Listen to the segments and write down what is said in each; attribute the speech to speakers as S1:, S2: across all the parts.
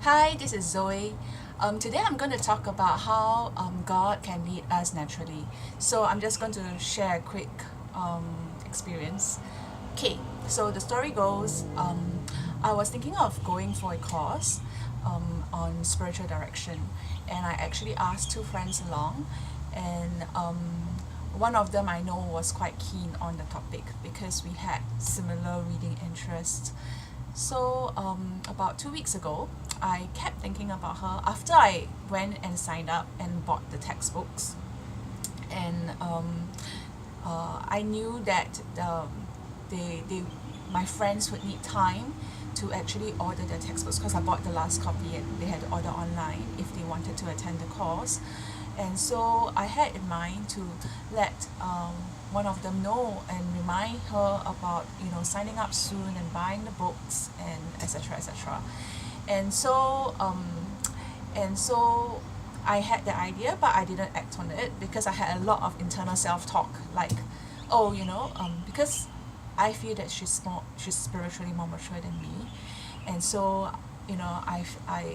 S1: Hi, this is Zoe. Today I'm going to talk about how God can lead us naturally. So I'm just going to share a quick experience. Okay, so the story goes I was thinking of going for a course on spiritual direction, and I actually asked two friends along, and one of them I know was quite keen on the topic because we had similar reading interests. So about 2 weeks ago, I kept thinking about her after I went and signed up and bought the textbooks, and I knew that they my friends would need time to actually order their textbooks because I bought the last copy and they had to order online if they wanted to attend the course. And so I had in mind to let one of them know and remind her about signing up soon and buying the books and etc etc. And so I had the idea, but I didn't act on it because I had a lot of internal self-talk, like, oh, because I feel that she's spiritually more mature than me, and so I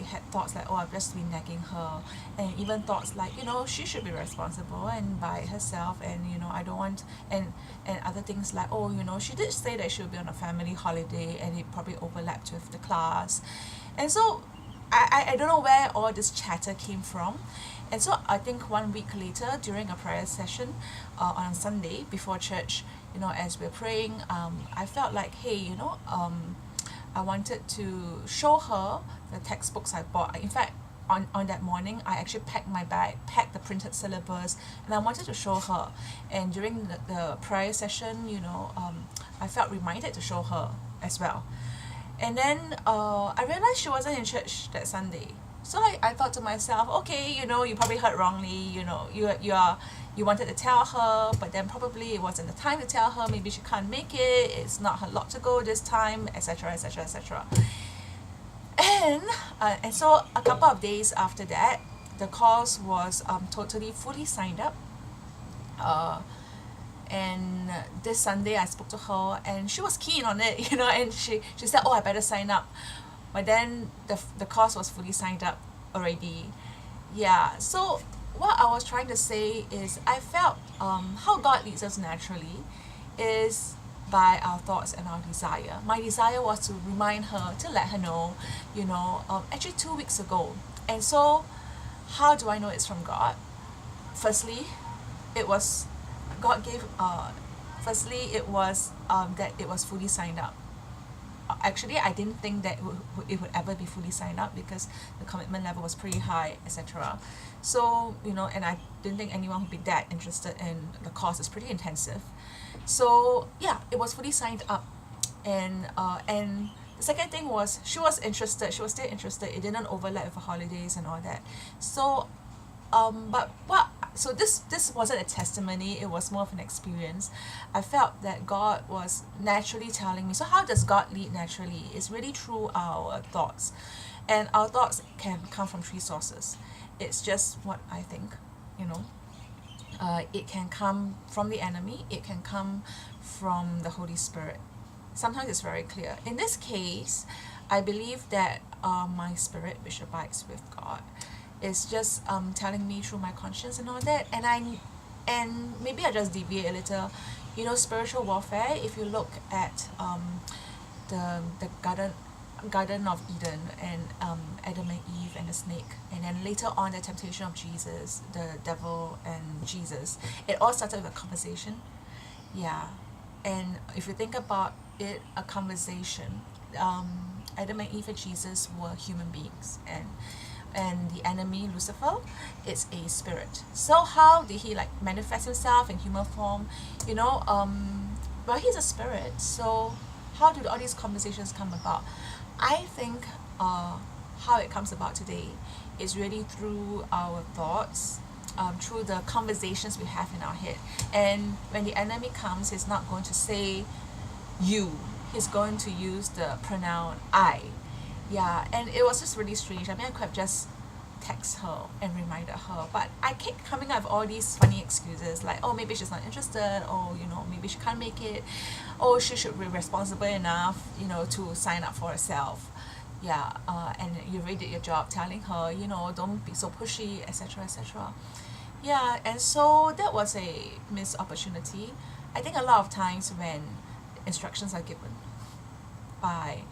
S1: had thoughts like, oh, I've just been nagging her, and even thoughts like, she should be responsible and buy it herself, and I don't want, and other things like, oh, she did say that she would be on a family holiday and it probably overlapped with the class, and so I don't know where all this chatter came from. And so I think 1 week later, during a prayer session on Sunday before church, as we're praying, I felt like, hey, I wanted to show her the textbooks I bought. In fact, on that morning, I actually packed my bag, packed the printed syllabus, and I wanted to show her. And during the prayer session, I felt reminded to show her as well. And then I realized she wasn't in church that Sunday. So I thought to myself, okay, you probably heard wrongly, you wanted to tell her, but then probably it wasn't the time to tell her, maybe she can't make it, it's not her lot to go this time, etc etc etc. And so a couple of days after that, the course was totally fully signed up. And this Sunday I spoke to her and she was keen on it, and she said, oh, I better sign up. But then the course was fully signed up already. Yeah, so what I was trying to say is I felt how God leads us naturally is by our thoughts and our desire. My desire was to remind her, to let her know, actually 2 weeks ago. And so how do I know it's from God? Firstly, it was God gave firstly it was that it was fully signed up. Actually, I didn't think that it would ever be fully signed up because the commitment level was pretty high, etc. So and I didn't think anyone would be that interested in the course. It's pretty intensive. So yeah, it was fully signed up. And the second thing was she was interested, she was still interested. It didn't overlap with the holidays and all that. So but what so this wasn't a testimony, it was more of an experience. I felt that God was naturally telling me. So how does God lead naturally? It's really through our thoughts, and our thoughts can come from three sources. It's just what I think. It can come from the enemy, it can come from the Holy Spirit. Sometimes it's very clear. In this case, I believe that my spirit, which abides with God, is just telling me through my conscience and all that. And maybe I just deviate a little. Spiritual warfare, if you look at the Garden of Eden, and Adam and Eve and the snake, and then later on the temptation of Jesus, the devil and Jesus, it all started with a conversation. Yeah. And if you think about it, a conversation, Adam and Eve and Jesus were human beings, and the enemy Lucifer is a spirit. So how did he manifest himself in human form? Well, he's a spirit. So how did all these conversations come about? I think how it comes about today is really through our thoughts, through the conversations we have in our head. And when the enemy comes, he's not going to say you, he's going to use the pronoun I. Yeah, and it was just really strange. I mean, I could have just text her and reminded her, but I kept coming up with all these funny excuses like, oh, maybe she's not interested, or maybe she can't make it, or she should be responsible enough to sign up for herself. and you already did your job telling her, don't be so pushy, etc., etc. Yeah, and so that was a missed opportunity. I think a lot of times when instructions are given by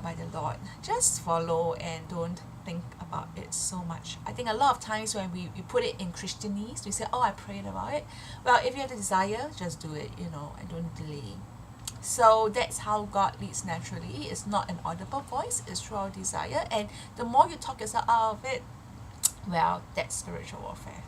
S1: by the Lord, just follow and don't think about it so much. I think a lot of times when we put it in Christianese, we say, oh, I prayed about it. Well, if you have the desire, just do it, and don't delay. So that's how God leads naturally. It's not an audible voice, it's through our desire. And the more you talk yourself out of it, well, that's spiritual warfare.